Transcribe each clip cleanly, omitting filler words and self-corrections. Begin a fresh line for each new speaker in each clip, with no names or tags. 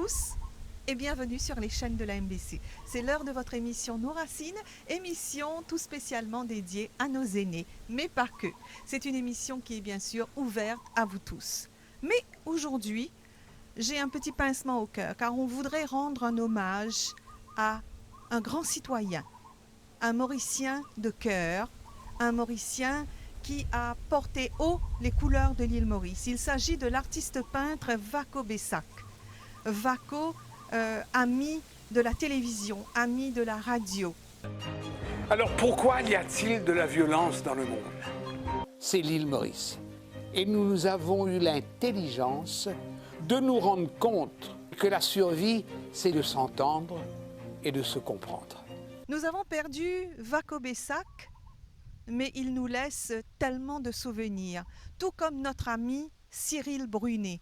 tous et bienvenue sur les chaînes de la MBC. C'est l'heure de votre émission Nos Racines, émission tout spécialement dédiée à nos aînés, mais pas que. C'est une émission qui est bien sûr ouverte à vous tous. Mais aujourd'hui, j'ai un petit pincement au cœur car on voudrait rendre un hommage à un grand citoyen, un Mauricien de cœur, un Mauricien qui a porté haut les couleurs de l'île Maurice. Il s'agit de l'artiste peintre Vako Bessac. Vako, ami de la télévision, ami de la radio.
Alors pourquoi y a-t-il de la violence dans le monde?
C'est l'île Maurice. Et nous avons eu l'intelligence de nous rendre compte que la survie, c'est de s'entendre et de se comprendre.
Nous avons perdu Vako Bessac, mais il nous laisse tellement de souvenirs, tout comme notre ami Cyril Brunet.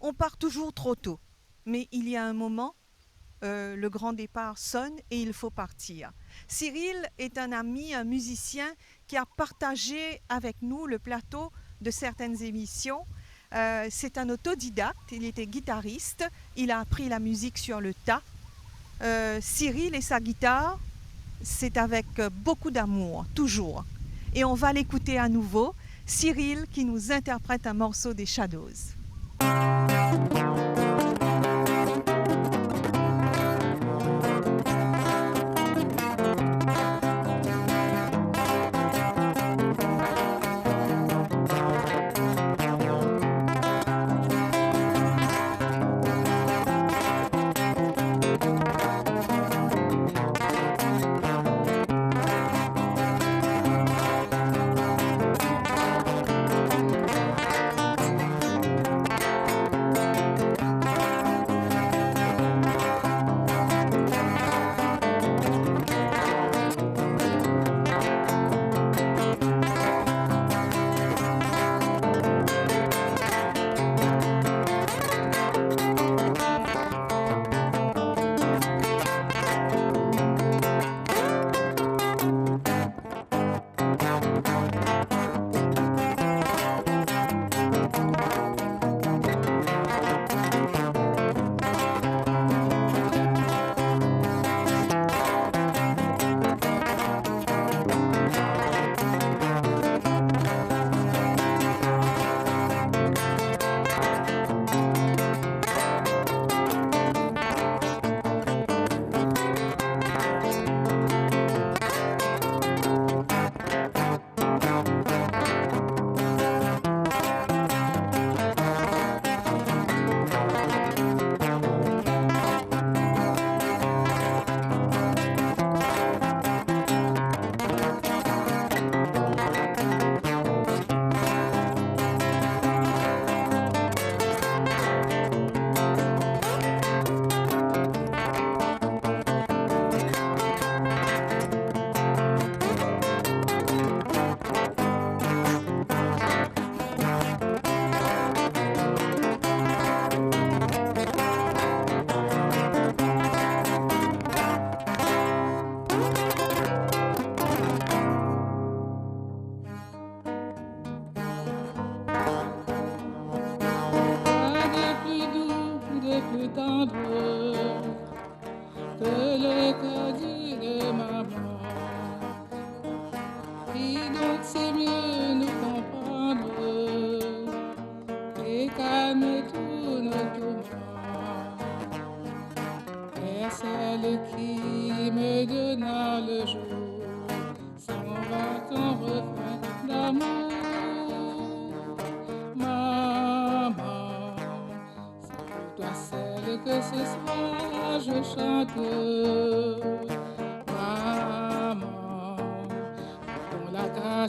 On part toujours trop tôt, mais il y a un moment, le grand départ sonne et il faut partir. Cyril est un ami, un musicien qui a partagé avec nous le plateau de certaines émissions. C'est un autodidacte, il était guitariste, il a appris la musique sur le tas. Cyril et sa guitare, c'est avec beaucoup d'amour, toujours. Et on va l'écouter à nouveau, Cyril qui nous interprète un morceau des Shadows.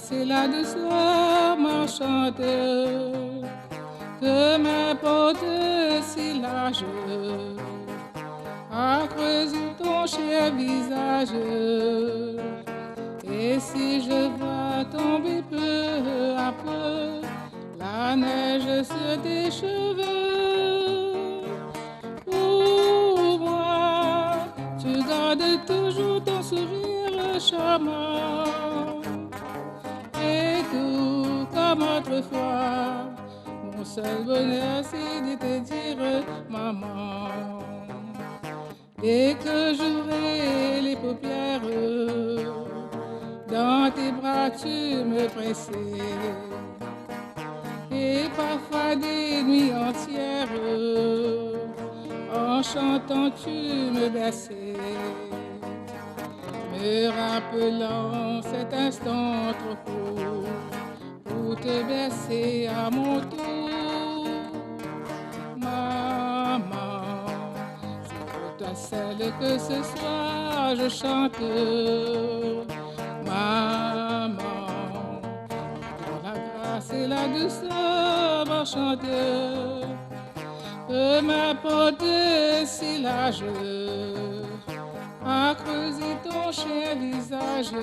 C'est la douceur marchande que m'importe si l'âge a creusé ton cher visage. Et si je vois tomber peu à peu la neige sur tes cheveux, pour moi, tu gardes toujours ton sourire charmant. Et tout comme autrefois, Mon seul bonheur, c'est de te dire, maman. Dès que j'ouvrais les paupières, dans tes bras tu me pressais. Et parfois des nuits entières, en chantant tu me berçais. Me rappelant cet instant trop court, pour te bercer à mon tour. Maman, c'est pour toi seule que ce soir je chante. Maman, dans la grâce et la douceur marchande, peu m'importe si l'âge a creusé ton cher visage.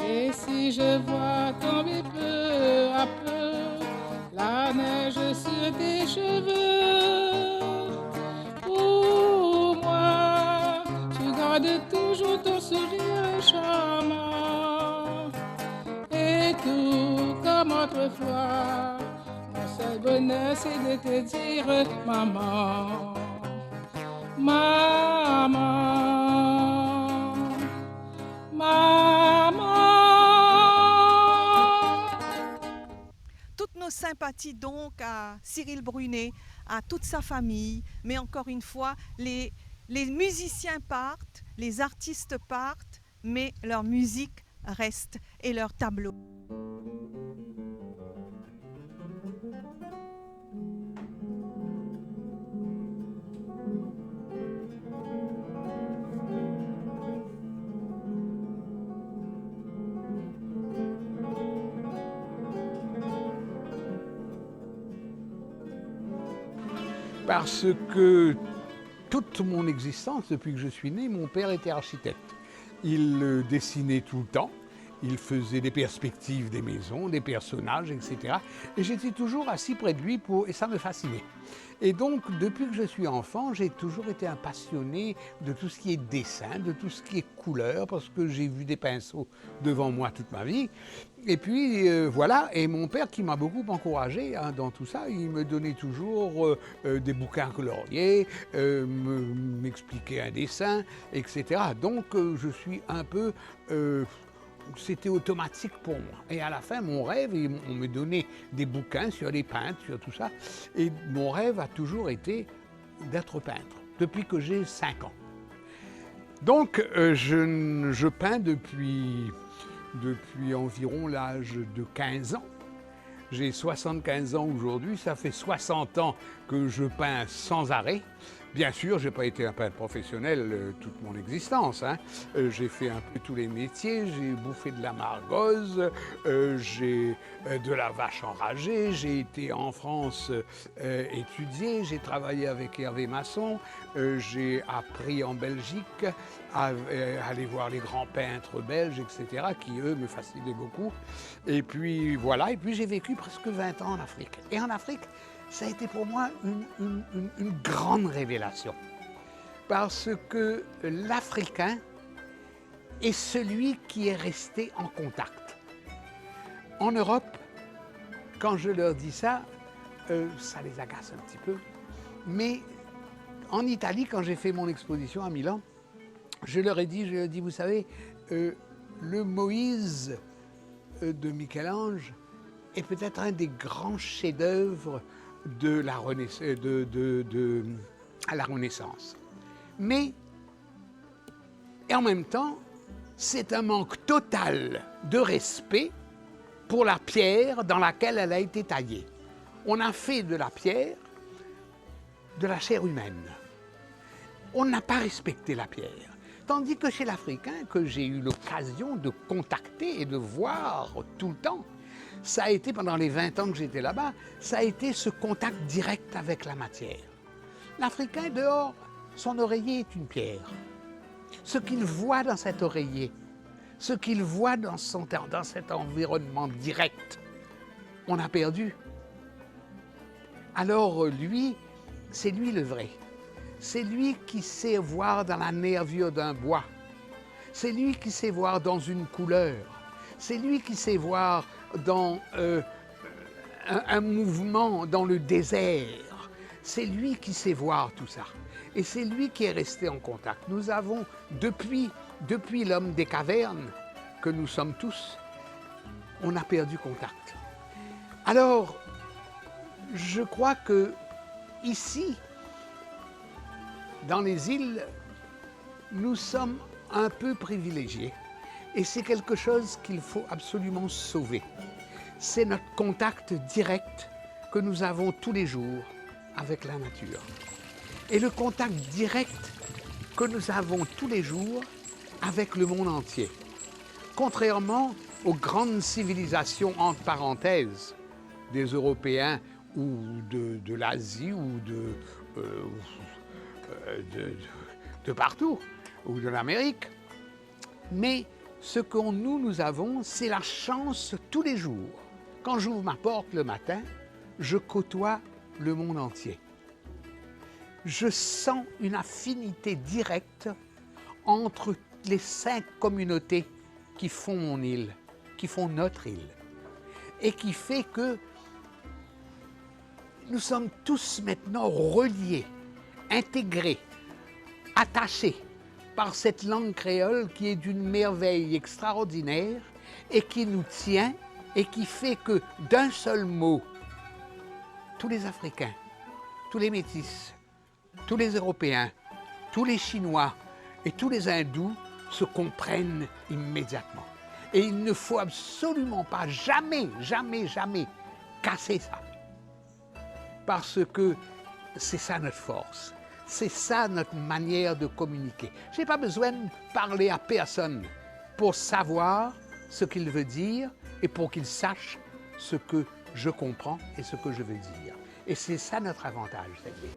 Et si je vois tomber peu à peu la neige sur tes cheveux, pour moi, tu gardes toujours ton sourire charmant. Et tout comme autrefois, mon seul bonheur c'est de te dire, maman, maman, maman.
Toutes nos sympathies donc à Cyril Brunet, à toute sa famille, mais encore une fois, les musiciens partent, les artistes partent, mais leur musique reste et leur tableau.
Parce que toute mon existence, depuis que je suis né, mon père était architecte. Il dessinait tout le temps, il faisait des perspectives des maisons, des personnages, etc. Et j'étais toujours assis près de lui et ça me fascinait. Et donc, depuis que je suis enfant, j'ai toujours été un passionné de tout ce qui est dessin, de tout ce qui est couleur, parce que j'ai vu des pinceaux devant moi toute ma vie. Et puis, voilà, et mon père qui m'a beaucoup encouragé dans tout ça, il me donnait toujours des bouquins coloriés, m'expliquait un dessin, etc. Donc, je suis un peu... c'était automatique pour moi. Et à la fin, mon rêve, on me donnait des bouquins sur les peintres, sur tout ça. Et mon rêve a toujours été d'être peintre, depuis que j'ai 5 ans. Donc, je peins depuis environ l'âge de 15 ans. J'ai 75 ans aujourd'hui, ça fait 60 ans que je peins sans arrêt. Bien sûr, je n'ai pas été un peintre professionnel toute mon existence. Hein. J'ai fait un peu tous les métiers, j'ai bouffé de la margoze, j'ai de la vache enragée, j'ai été en France étudier, j'ai travaillé avec Hervé Masson, j'ai appris en Belgique à aller voir les grands peintres belges, etc., qui eux me fascinaient beaucoup. Et puis voilà, et puis j'ai vécu presque 20 ans en Afrique. Et en Afrique, ça a été pour moi une grande révélation. Parce que l'Africain est celui qui est resté en contact. En Europe, quand je leur dis ça, ça les agace un petit peu. Mais en Italie, quand j'ai fait mon exposition à Milan, je leur ai dit, vous savez, le Moïse de Michel-Ange est peut-être un des grands chefs-d'œuvre de la Renaissance. Mais, et en même temps, c'est un manque total de respect pour la pierre dans laquelle elle a été taillée. On a fait de la pierre de la chair humaine. On n'a pas respecté la pierre. Tandis que chez l'Africain, que j'ai eu l'occasion de contacter et de voir tout le temps, ça a été, pendant les 20 ans que j'étais là-bas, ça a été ce contact direct avec la matière. L'Africain, dehors, son oreiller est une pierre. Ce qu'il voit dans cet oreiller, ce qu'il voit dans cet environnement direct, on a perdu. Alors lui, c'est lui le vrai. C'est lui qui sait voir dans la nervure d'un bois. C'est lui qui sait voir dans une couleur. C'est lui qui sait voir dans un mouvement dans le désert. C'est lui qui sait voir tout ça. Et c'est lui qui est resté en contact. Nous avons, depuis l'homme des cavernes, que nous sommes tous, on a perdu contact. Alors, je crois que ici, dans les îles, nous sommes un peu privilégiés. Et c'est quelque chose qu'il faut absolument sauver. C'est notre contact direct que nous avons tous les jours avec la nature. Et le contact direct que nous avons tous les jours avec le monde entier. Contrairement aux grandes civilisations, entre parenthèses, des Européens ou de l'Asie ou de partout, ou de l'Amérique. Mais ce que nous avons, c'est la chance tous les jours. Quand j'ouvre ma porte le matin, je côtoie le monde entier. Je sens une affinité directe entre les 5 communautés qui font mon île, qui font notre île, et qui fait que nous sommes tous maintenant reliés, intégrés, attachés par cette langue créole qui est d'une merveille extraordinaire et qui nous tient et qui fait que d'un seul mot, tous les Africains, tous les Métis, tous les Européens, tous les Chinois et tous les Hindous se comprennent immédiatement. Et il ne faut absolument pas, jamais casser ça. Parce que c'est ça notre force, c'est ça notre manière de communiquer. Je n'ai pas besoin de parler à personne pour savoir ce qu'il veut dire et pour qu'il sache ce que je comprends et ce que je veux dire. Et c'est ça notre avantage, c'est-à-dire.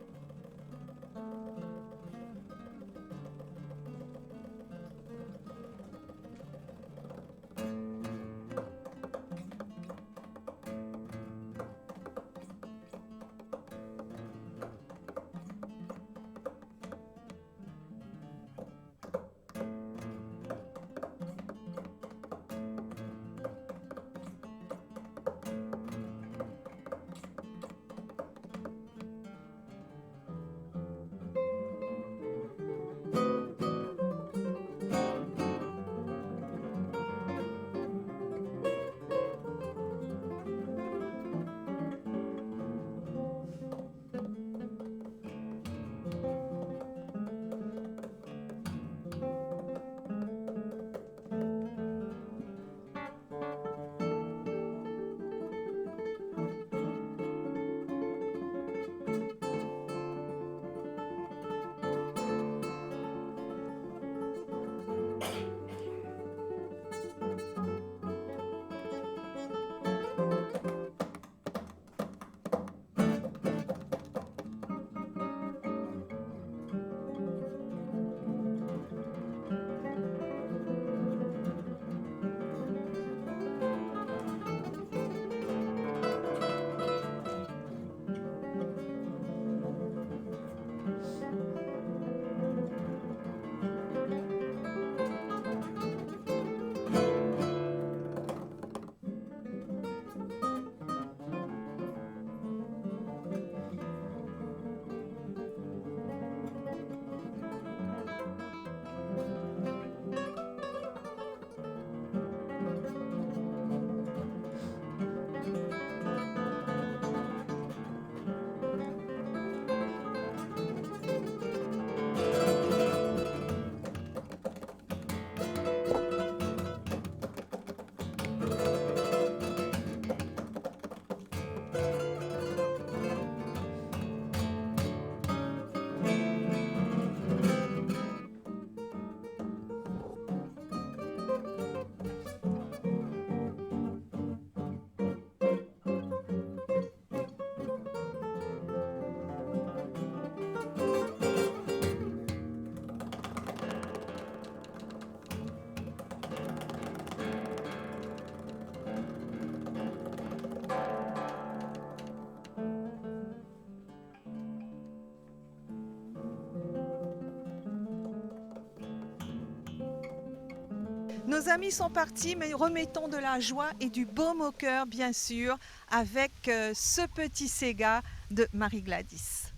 Nos amis sont partis, mais remettons de la joie et du baume au cœur, bien sûr, avec ce petit Sega de Marie Gladys.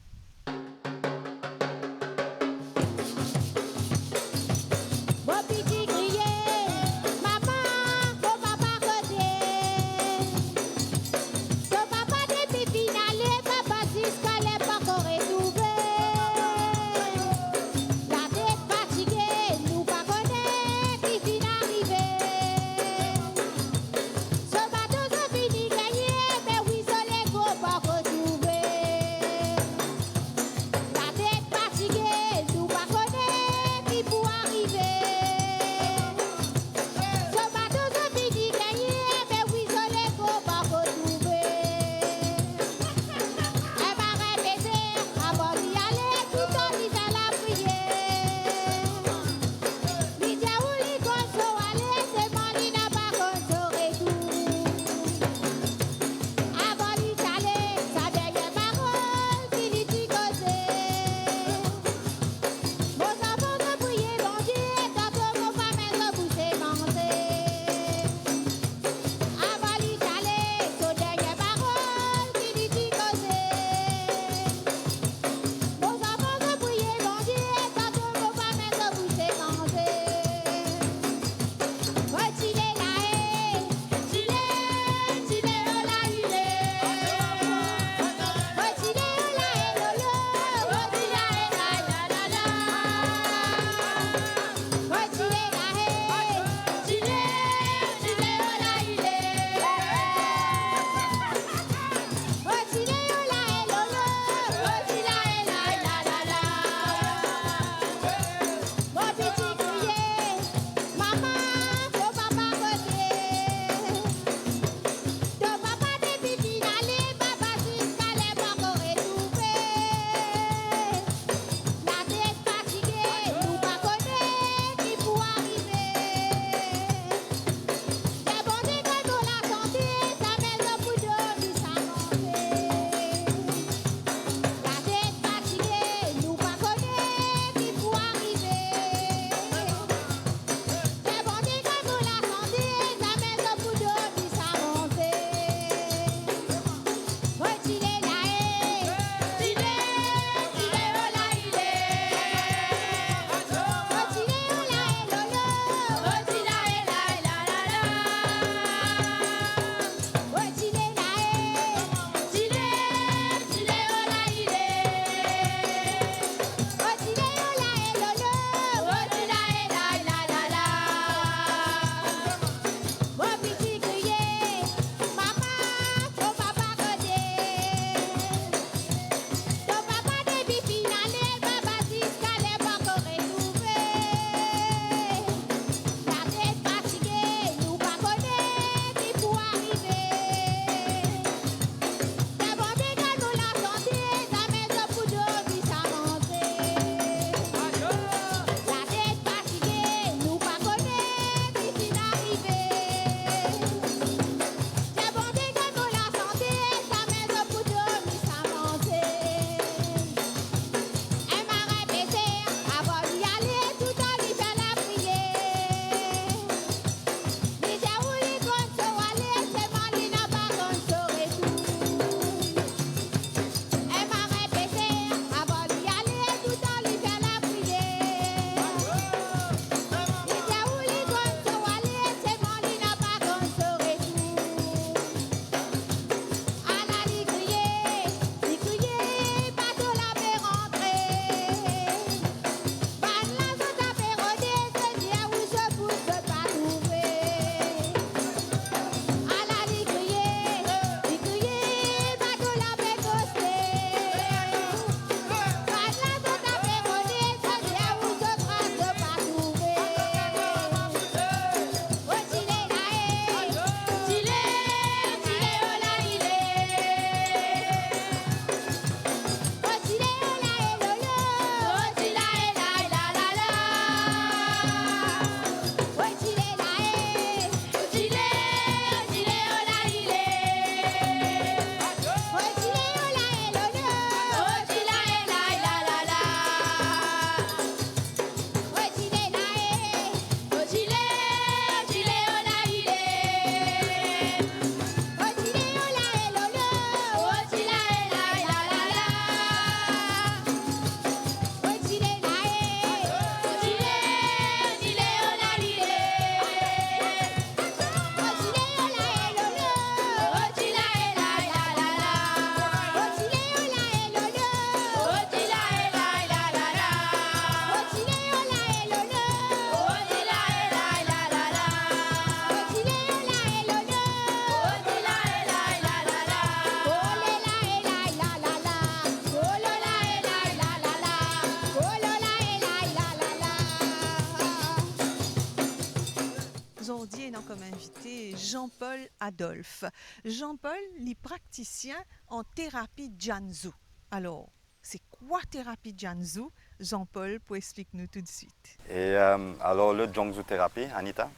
aujourd'hui, nous avons comme invité Jean-Paul Adolphe. Jean-Paul est praticien en thérapie Jianzhou. Alors, c'est quoi thérapie Jianzhou? Jean-Paul, pour expliquer nous tout de suite.
Et alors, le Jianzhou thérapie, Anita,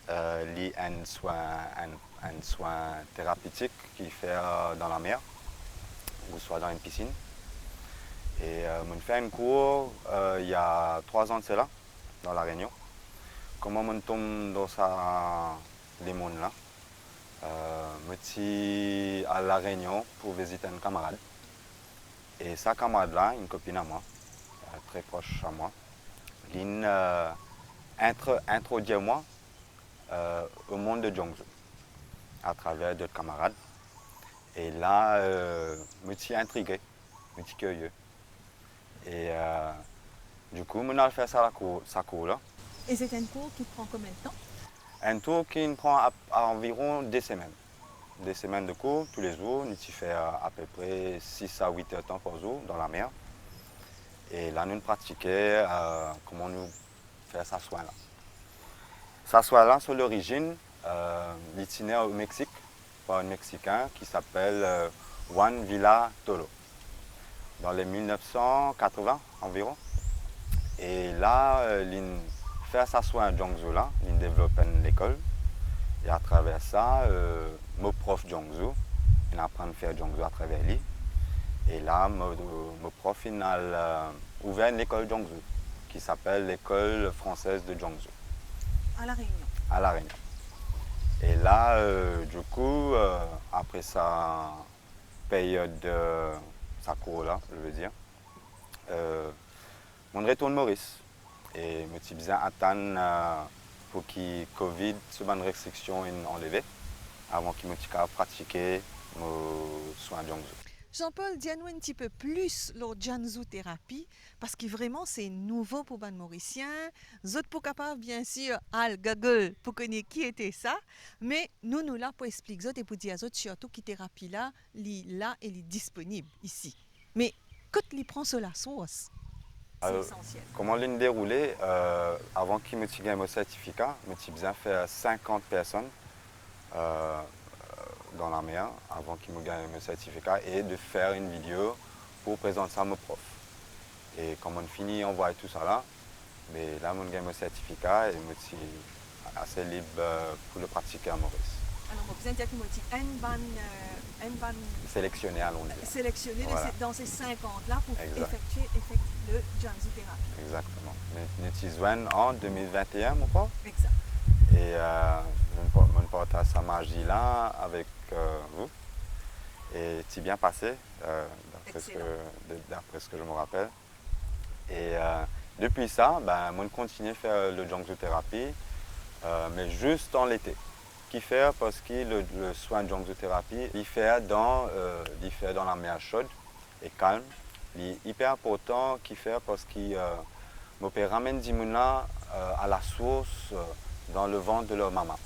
c'est un soin thérapeutique qui fait dans la mer ou soit dans une piscine. Et on fait un cours il y a 3 ans de cela, dans La Réunion. Comment on tombe dans les mondes là? Je suis à La Réunion pour visiter un camarade. Et sa camarade là, une copine à moi, très proche à moi, introduit moi au monde de Jianzhou à travers d'autres camarades. Et là, je suis intrigué, je suis curieux. Et du coup, je vais faire ça cours là.
Et c'est un cours qui prend combien de temps?
Un tour qui prend à environ 2 semaines. 2 semaines de cours tous les jours. Nous faisons à peu près 6 à 8 heures de temps par jour dans la mer. Et là, nous pratiquons comment nous faire ça soin là. Ça soin là, sur l'origine, l'itinéraire au Mexique par un Mexicain qui s'appelle Juan Villa Toro, dans les 1980 environ. Et là, il fait ça soin à Jianzhou là, il développe une école. Et à travers ça, mon prof Jianzhou, il apprend à faire Jianzhou à travers lui. Et là, mon prof il a ouvert une école Jianzhou qui s'appelle l'école française de Jianzhou.
À La Réunion.
À La Réunion. Et là, du coup, après sa période, sa cours là, je veux dire, on retourne Maurice. Et je suis besoin d'attendre pour que le Covid, soit une restriction enlevée, avant qu'il me pratiquer mon soin de Jianzhou.
Jean-Paul, dis-nous un petit peu plus la Jianzhou thérapie, parce que vraiment c'est nouveau pour les Mauriciens. Vous êtes pas capable, bien sûr, à Google pour connaître qui était ça, mais nous là pour expliquer et pour dire surtout que thérapie là, elle est disponible ici. Mais quand il prend sur la source, c'est essentiel.
Comment l'une déroulé avant qu'il me gagne mon certificat, je suis besoin faire 50 personnes dans la mer avant qu'il me gagne mon certificat et de faire une vidéo pour présenter ça à mon prof. Et quand on finit, on voit tout ça là. Mais là, je gagne mon certificat et je suis assez libre pour le pratiquer à Maurice.
Alors, vous avez dit que un ban
Sélectionné, allons-y.
Sélectionné
Voilà.
dans ces 50-là pour
Exact.
effectuer le Jianzhou thérapie.
Exactement. Nous sommes joints en 2021, je crois.
Exact.
Et je partage sa magie là avec vous. Et c'est bien passé, d'après ce que je me rappelle. Et depuis ça, je continue à faire le Jianzhou thérapie, mais juste en l'été. Qui fait parce que le soin de Jianzhou thérapie, il fait dans la mer chaude et calme. Il est hyper important qu'il fait parce qu'il me ramène des gens à la source dans le ventre de leur maman,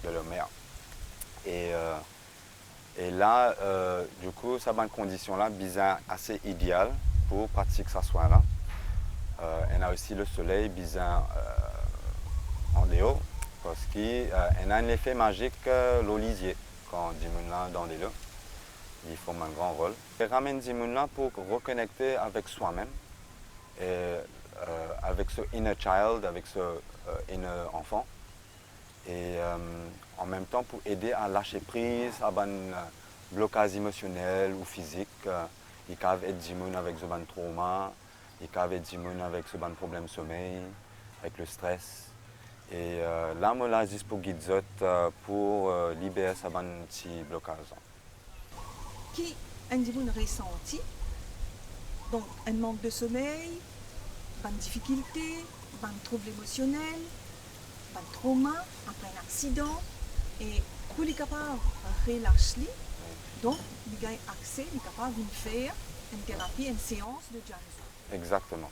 de leur mère. Et là, du coup, ça va une condition là, bizarre, assez idéale pour pratiquer ce soin-là. On a aussi le soleil bizarre en dehors parce qu'il a un effet magique l'olisier quand on dit là dans les lieux. Il forme un grand rôle. Il ramène des gens là pour reconnecter avec soi-même et avec ce inner child, avec ce inner enfant. Et en même temps pour aider à lâcher prise à un blocage émotionnel ou physique. Il peut être des gens avec ce trauma, il peut être des gens avec ce problème de sommeil, avec le stress. Et là, je l'ai juste pour guider pour libérer ce petit blocage.
Qui a un ressenti, donc un manque de sommeil, une difficulté, un trouble émotionnel, un trauma après un accident, et pour les capables de relâcher, donc il a accès, il est capable de faire une thérapie, une séance de Jianzhou.
Exactement.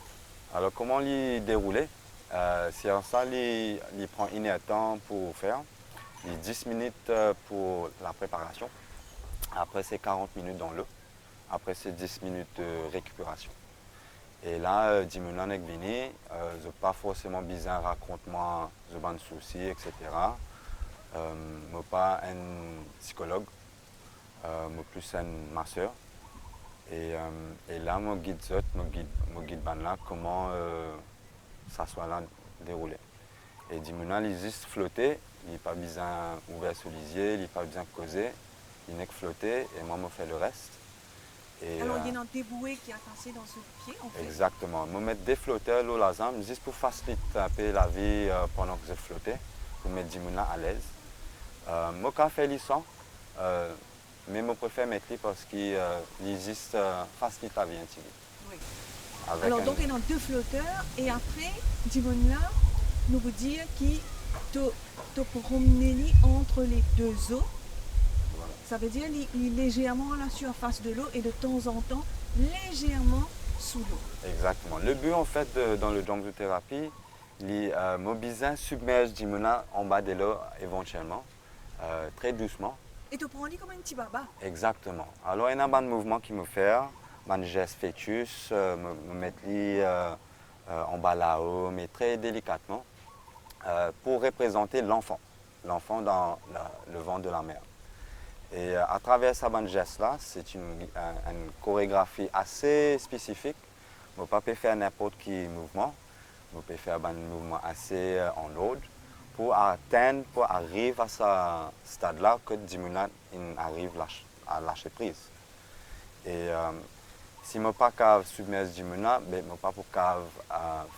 Alors comment l'y dérouler? C'est ça, il prend 1 heure de temps pour faire, 10 minutes pour la préparation, après c'est 40 minutes dans l'eau, après c'est 10 minutes de récupération. Et là, Dimona nek vini, je pas forcément besoin racontement de ban soucis, etc. Je pas un psychologue, je plus un masseur. Et là, je guide ban là comment ça soit là déroulé. Et Dimona, il juste flotter, il n'a pas besoin ouvert sous les yeux, il n'a pas besoin de causer, il n'est que flotter et moi, je fais le reste. Et,
Alors, il y a un déboué qui est attaché dans ce pied, en fait.
Exactement. Je mets des flotteurs l'eau la zambe, juste pour faciliter un peu la vie pendant que je flottais, pour mettre Dimona à l'aise. Moi, quand je fais les sons, mais je préfère mettre les parce qu'il juste facilite la vie un petit peu.
Oui.
Avec
Alors,
un-
donc, il y a deux flotteurs et après, Dimona nous vous dire qui te promener entre les deux eaux.
Voilà.
Ça veut dire qu'il est légèrement à la surface de l'eau et de temps en temps légèrement sous l'eau.
Exactement. Le but, en fait, dans le Jongzu thérapie, il mobiliser, submerge Dimona en bas de l'eau éventuellement, très doucement.
Et te prendre comme un petit baba.
Exactement. Alors, il y a un mouvement qui me fait, un geste fœtus, me mettre en bas là-haut, mais très délicatement, pour représenter l'enfant dans le ventre de la mère. Et à travers ce geste-là, c'est une chorégraphie assez spécifique. Je ne peux pas faire n'importe quel mouvement. Je peux faire un mouvement assez en ordre pour atteindre, pour arriver à ce stade-là que Dimona arrive à lâcher prise. Et si je ne peux pas submerger Dimona, je ne peux pas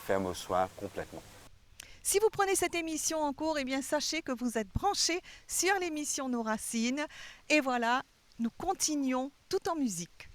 faire mes soins complètement.
Si vous prenez cette émission en cours, eh bien sachez que vous êtes branchés sur l'émission Nos Racines. Et voilà, nous continuons tout en musique.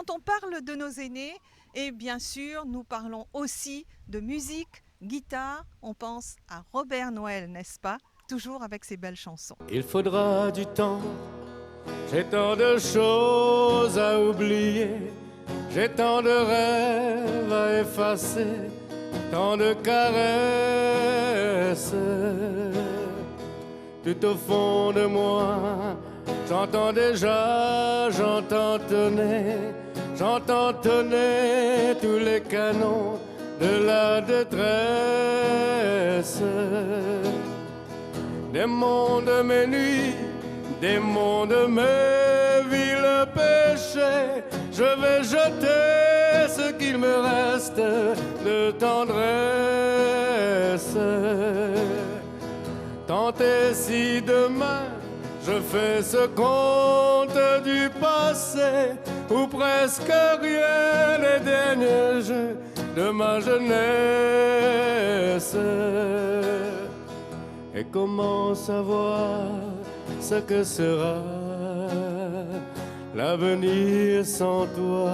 quand on parle de nos aînés, et bien sûr, nous parlons aussi de musique, guitare. On pense à Robert Noël, n'est-ce pas? Toujours avec ses belles chansons.
Il faudra du temps, j'ai tant de choses à oublier, j'ai tant de rêves à effacer, tant de caresses. Tout au fond de moi, j'entends déjà, j'entends tonner tous les canons de la détresse. Démons de mes nuits, démons de mes villes péchés, je vais jeter ce qu'il me reste de tendresse. Tant et si demain je fais ce compte du passé, où presque rien n'est dernier jeu de ma jeunesse. Et comment savoir ce que sera l'avenir sans toi,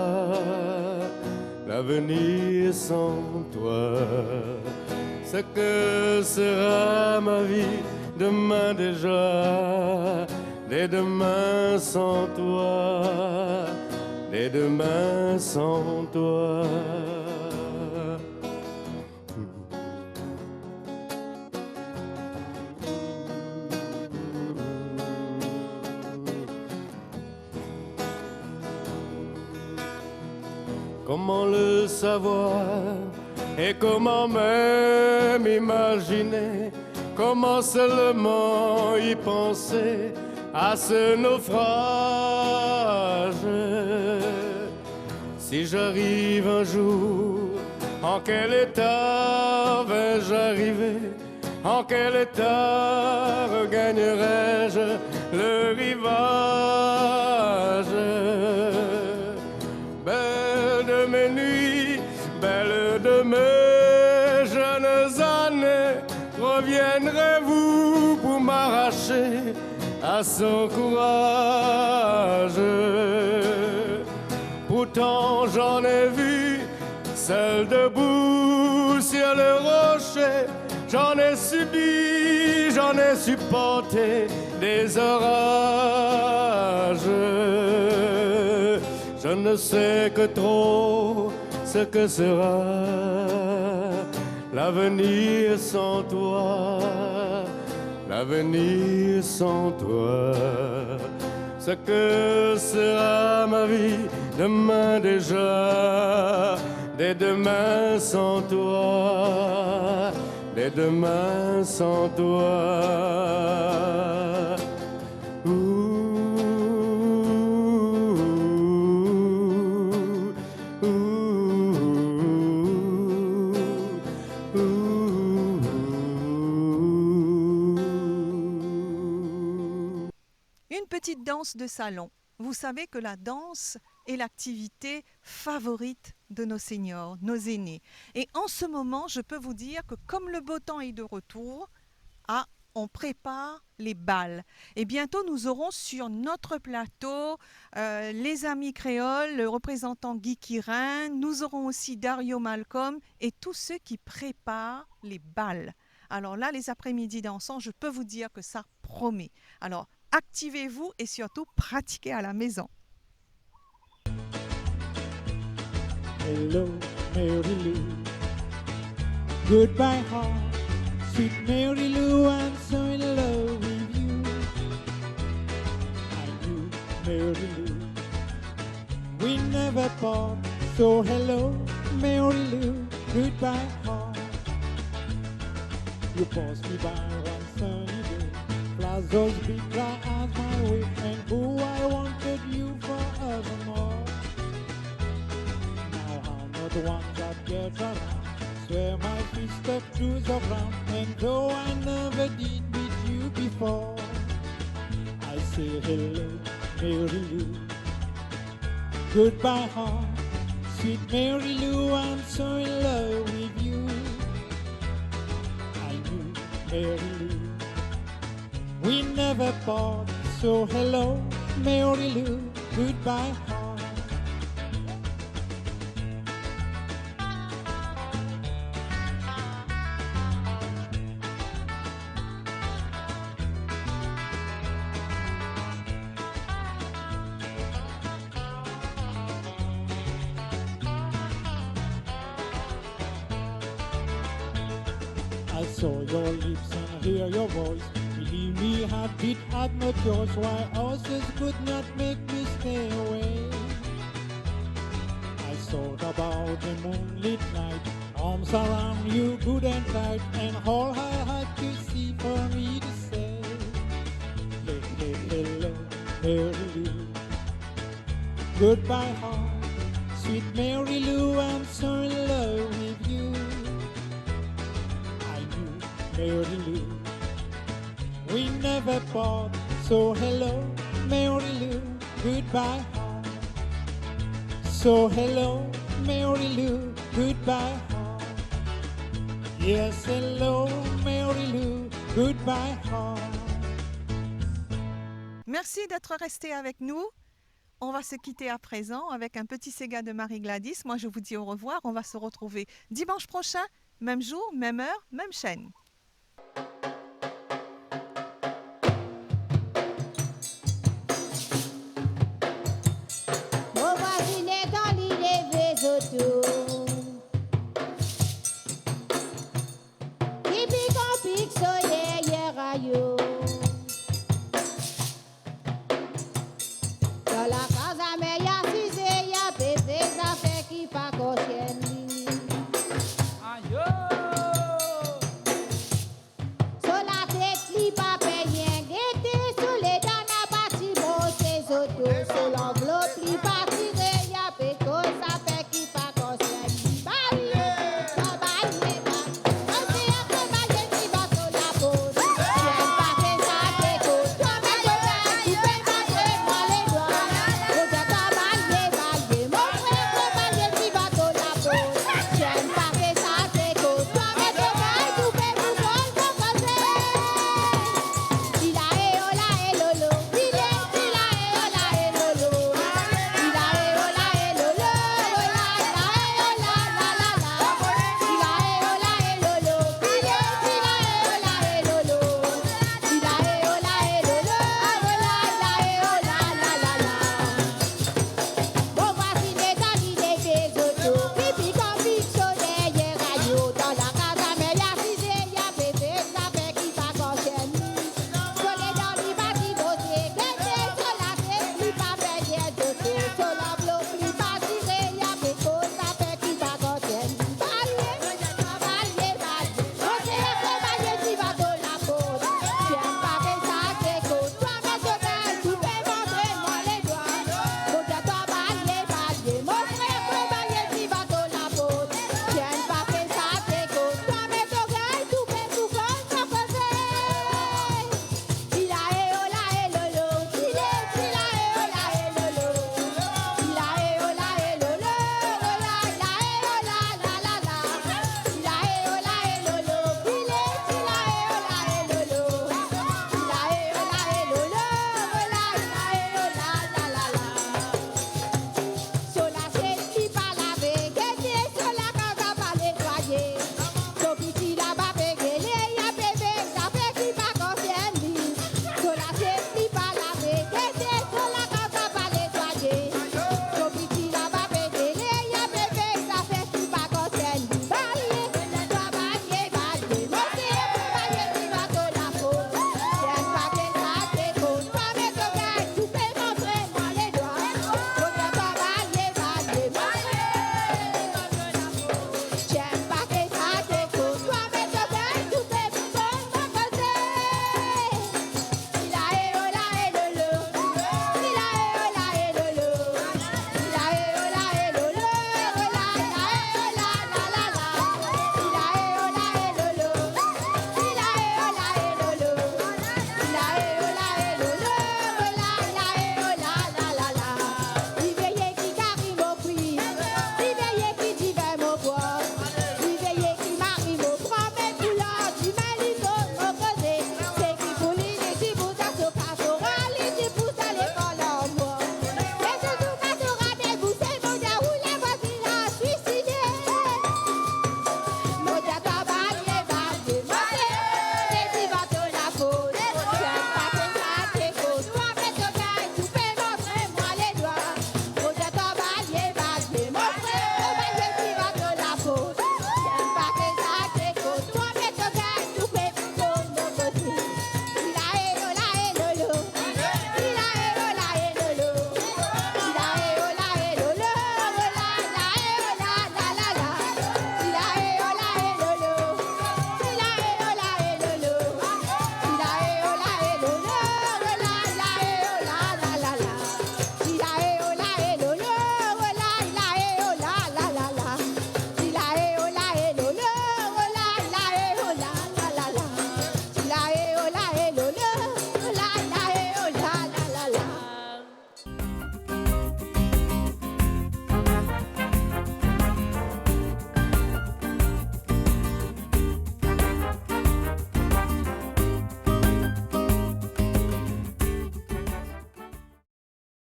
l'avenir sans toi? Ce que sera ma vie demain déjà, dès demain sans toi, dès demain sans toi. Comment le savoir et comment même imaginer, comment seulement y penser à ce naufrage? Si j'arrive un jour, en quel état vais-je arriver? En quel état regagnerai-je le rivage? Belle de mes nuits, belle de mes jeunes années, reviendrez-vous pour m'arracher à son courage? Pourtant j'en ai vu seul debout sur le rocher, j'en ai subi, j'en ai supporté des orages. Je ne sais que trop ce que sera l'avenir sans toi, l'avenir sans toi. Ce que sera ma vie demain déjà, dès demain sans toi, dès demain sans toi.
Une petite danse de salon. Vous savez que la danse est l'activité favorite de nos seniors, nos aînés. Et en ce moment, je peux vous dire que comme le beau temps est de retour, on prépare les bals. Et bientôt, nous aurons sur notre plateau les amis créoles, le représentant Guy Quirin. Nous aurons aussi Dario Malcolm et tous ceux qui préparent les bals. Alors là, les après-midi dansants, je peux vous dire que ça promet. Alors, activez-vous et surtout pratiquez à la maison.
Hello, Mary Lou. Goodbye, heart. Sweet Mary Lou, I'm so in love with you. I knew Mary Lou. We never part. So hello, Mary Lou. Goodbye, heart. You passed me by one sunny day. Flowers those big dry eyes my way. And oh, I wanted you forevermore. Now I'm not the one that gets around. Swear my fist up to the ground. And though I never did meet you before, I say hello, Mary Lou. Goodbye, heart. Sweet Mary Lou, I'm so in love with you. I knew Mary Lou. We never part, so hello, Mary Lou, goodbye, heart. saw your lips and hear your voice. Believe me, heartbeat had no choice. Why horses could not make me stay away. I thought about the moonlit night, arms around you good and tight, and all I had to see for me to say, hey, hey, hello, Mary Lou. Goodbye, heart, sweet Mary Lou, I'm so in love with you. I knew Mary Lou, we never part, so hello, Mary Lou, goodbye, heart. So hello, Mary Lou, goodbye, heart. Yes, hello, Mary Lou, goodbye, heart.
Merci d'être resté avec nous. On va se quitter à présent avec un petit Sega de Marie Gladys. Moi, je vous dis au revoir. On va se retrouver dimanche prochain, même jour, même heure, même chaîne.